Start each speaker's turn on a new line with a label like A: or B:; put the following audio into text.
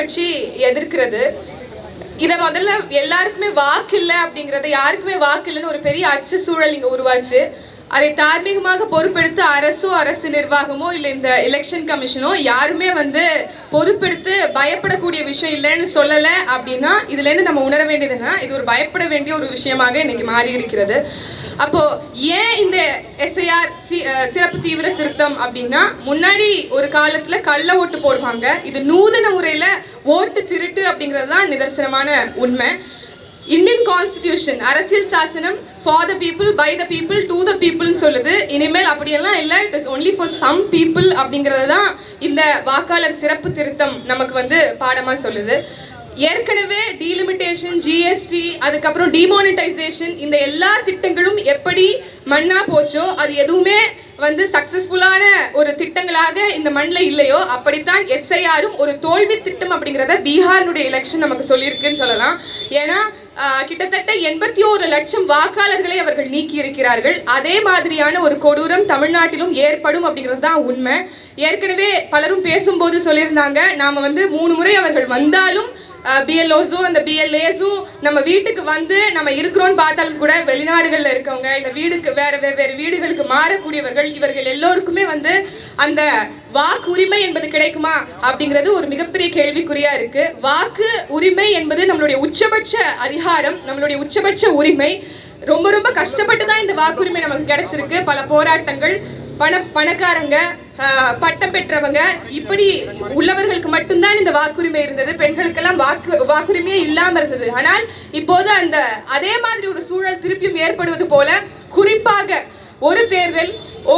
A: கட்சி எதிர்க்கிறது. இதை முதல்ல எல்லாருக்குமே வாக்கு இல்லை அப்படிங்கறத, யாருக்குமே வாக்கு இல்லைன்னு ஒரு பெரிய அச்சு சூழல் இங்க உருவாச்சு. அதை தார்மீகமாக பொறுப்பெடுத்து அரசோ அரசு நிர்வாகமோ இல்லை இந்த எலெக்ஷன் கமிஷனோ யாருமே பொறுப்பெடுத்து பயப்படக்கூடிய விஷயம் இல்லைன்னு சொல்லலை அப்படின்னா இதுல இருந்து நம்ம உணர வேண்டியதுன்னா இது ஒரு பயப்பட வேண்டிய ஒரு விஷயமாக இன்னைக்கு மாறி இருக்கிறது. அப்போ ஏன் இந்த SIR சிறப்பு தீவிர திருத்தம் அப்படின்னா, முன்னாடி ஒரு காலத்துல கள்ள ஓட்டு போடுவாங்க. இது நூதன முறையில ஓட்டு திருட்டு அப்படிங்கிறது தான் நிதர்சனமான உண்மை. இந்தியன் கான்ஸ்டிடியூஷன், அரசியல் சாசனம் for the people by the people to the பீப்புள்னு சொல்லுது. இனிமேல் அப்படியெல்லாம் இல்லை, it is only for some people அப்படிங்கிறது தான் இந்த வாக்காளர் சிறப்பு திருத்தம் நமக்கு பாடமா சொல்லுது. ஏற்கனவே டீலிமிட்டேஷன், GST, அதுக்கப்புறம் டிமானிட்டைசேஷன், இந்த எல்லா திட்டங்களும் எப்படி மண்ணா போச்சோ, அது எதுவுமே சக்சஸ்ஃபுல்லான ஒரு திட்டங்களாக இந்த மண்ணில் இல்லையோ, அப்படித்தான் SIRம் ஒரு தோல்வி திட்டம் அப்படிங்கிறத பீகாரினுடைய எலெக்ஷன் நமக்கு சொல்லியிருக்குன்னு சொல்லலாம். ஏன்னா கிட்டத்தட்ட 81 லட்சம் வாக்காளர்களை அவர்கள் நீக்கி இருக்கிறார்கள். அதே மாதிரியான ஒரு கொடூரம் தமிழ்நாட்டிலும் ஏற்படும் அப்படிங்கிறது தான் உண்மை. ஏற்கனவே பலரும் பேசும்போது சொல்லியிருந்தாங்க, நாம 3 முறை அவர்கள் வந்தாலும் BLOஸும் அந்த BLAஸும் நம்ம வீட்டுக்கு நம்ம இருக்கிறோன்னு பார்த்தாலும் கூட வெளிநாடுகளில் இருக்கவங்க இல்லை வேறு வீடுகளுக்கு மாறக்கூடியவர்கள், இவர்கள் எல்லோருக்குமே அந்த வாக்கு உரிமை என்பது கிடைக்குமா அப்படிங்கிறது ஒரு மிகப்பெரிய கேள்விக்குறியா இருக்கு. வாக்கு உரிமை என்பது நம்மளுடைய உச்சபட்ச அதிகாரம், நம்மளுடைய உச்சபட்ச உரிமை. ரொம்ப ரொம்ப கஷ்டப்பட்டு தான் இந்த வாக்குரிமை நமக்கு கிடைச்சிருக்கு. பல போராட்டங்கள், பணக்காரங்க, பட்டம் பெற்றவங்க, இப்படி உள்ளவர்களுக்கு மட்டும்தான் இந்த வாக்குரிமை இருந்தது. பெண்களுக்கெல்லாம் வாக்குரிமையே இல்லாம இருந்தது. ஆனால் இப்போது அதே மாதிரி ஒரு சூழல் திருப்பியும் ஏற்படுவது போல, குறிப்பாக ஒரு தேர்தல்